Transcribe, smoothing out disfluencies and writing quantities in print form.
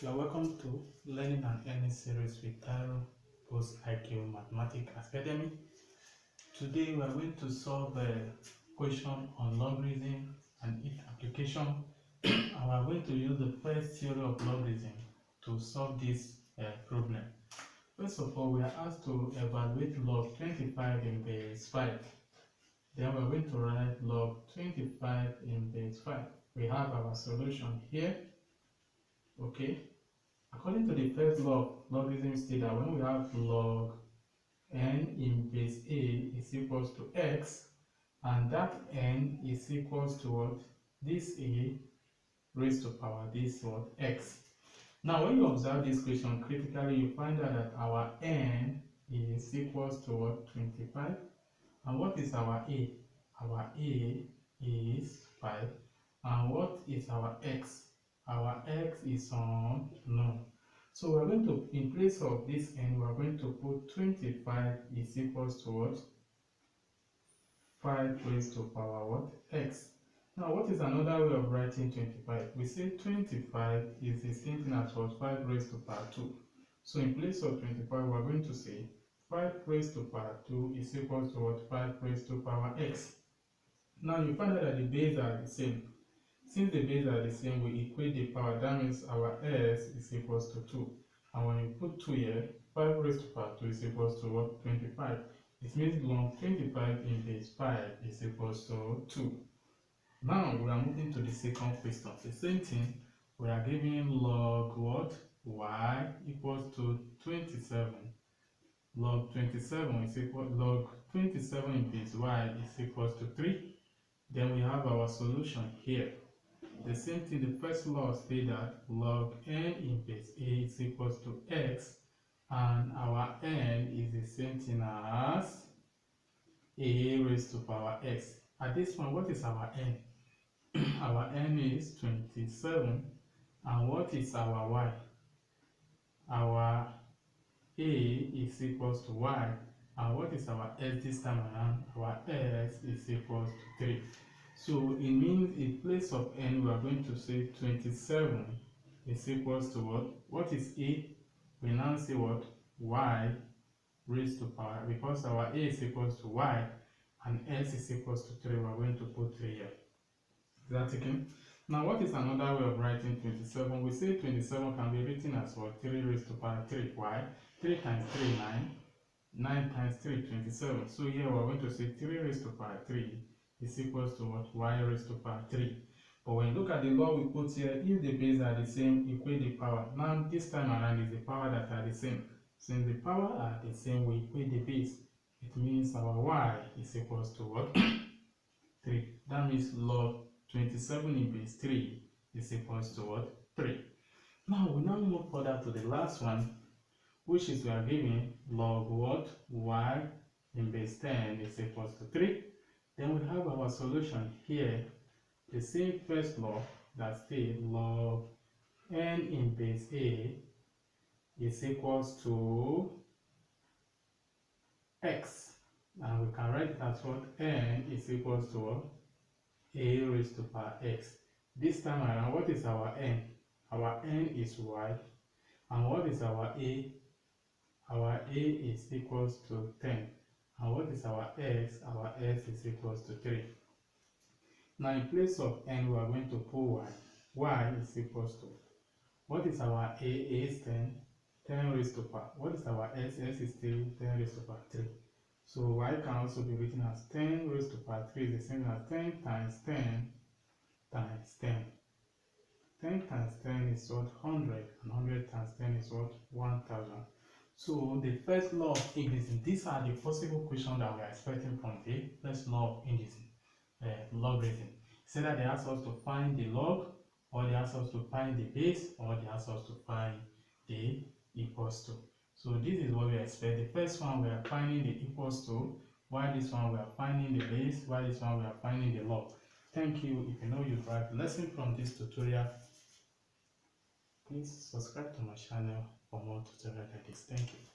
You are welcome to Learning and Earning series with Taro Post IQ Mathematics Academy. Today we are going to solve a question on logarithm and its application. And we are going to use the first theory of logarithm to solve this problem. First of all, we are asked to evaluate log 25 in base 5. Then we are going to write log 25 in base 5. We have our solution here. Okay. According to the first law, logarithm states that when we have log n in base a is equals to x, and that n is equals to what? This a raised to power this what? X. Now, when you observe this question critically, you find out that our n is equals to what? 25. And what is our a? Our a is 5. And what is our x? Our x is unknown. So we're going to, in place of this n, we're going to put 25 is equals to what? 5 raised to power what? X. Now, what is another way of writing 25? We say 25 is the same thing as what? 5 raised to power 2. So in place of 25, we're going to say 5 raised to power 2 is equals to what? 5 raised to power x. Now you find out that the bases are the same. Since the bases are the same, we equate the power. That means our s is equals to 2. And when you put 2 here, 5 raised to power 2 is equals to what? 25. It means log 25 in base 5 is equals to 2. Now we are moving to the second question. The same thing, we are giving log what? Y equals to 27. Log 27 is equal log 27 in base y is equals to 3. Then we have our solution here. The same thing, the first law states that log n in base a is equals to x, and our n is the same thing as a raised to power x. At this point, what is our n? Our n is 27, and what is our y? Our a is equals to y, and what is our s this time around? Our s is equals to 3. So it means in place of n, we are going to say 27 is equals to what? What is a? We now say what? Y raised to power, because our a is equals to y and s is equals to 3, we are going to put 3 here. Is that okay? Now, what is another way of writing 27? We say 27 can be written as what? 3 raised to power 3. Why? 3 times 3, 9. 9 times 3, 27. So here we are going to say 3 raised to power 3 is equals to what? Y raised to power 3. But when you look at the law we put here, if the bases are the same, equate the power. Now this time around is the power that are the same. Since the power are the same, we equate the base. It means our y is equals to what? 3. That means log 27 in base 3 is equals to what? 3. Now we now move further to the last one, which is we are giving log what? Y in base 10 is equals to 3. Then we have our solution here, the same first law that states log n in base a is equals to x. And we can write it as what? N is equals to what? A raised to power x. This time around, what is our n? Our n is y. And what is our a? Our a is equals to 10. And what is our x? Our x is equals to 3. Now in place of n, we are going to put y. Y is equals to, what is our a? A is 10. 10 raised to power. What is our s? S is still 10 raised to power 3. So y can also be written as 10 raised to power 3 is the same as 10 times 10 times 10. 10 times 10 is what? 100. And 100 times 10 is what? 1000. So the first law of indexing, these are the possible questions that we are expecting from the first law of indexing, logarithm. Say that they ask us to find the log, or they ask us to find the base, or they ask us to find the equals to. So this is what we expect. The first one we are finding the equals to, while this one we are finding the base, while this one we are finding the log. Thank you. If you know you drive lesson from this tutorial, please subscribe to my channel for more tutorials like this. Thank you.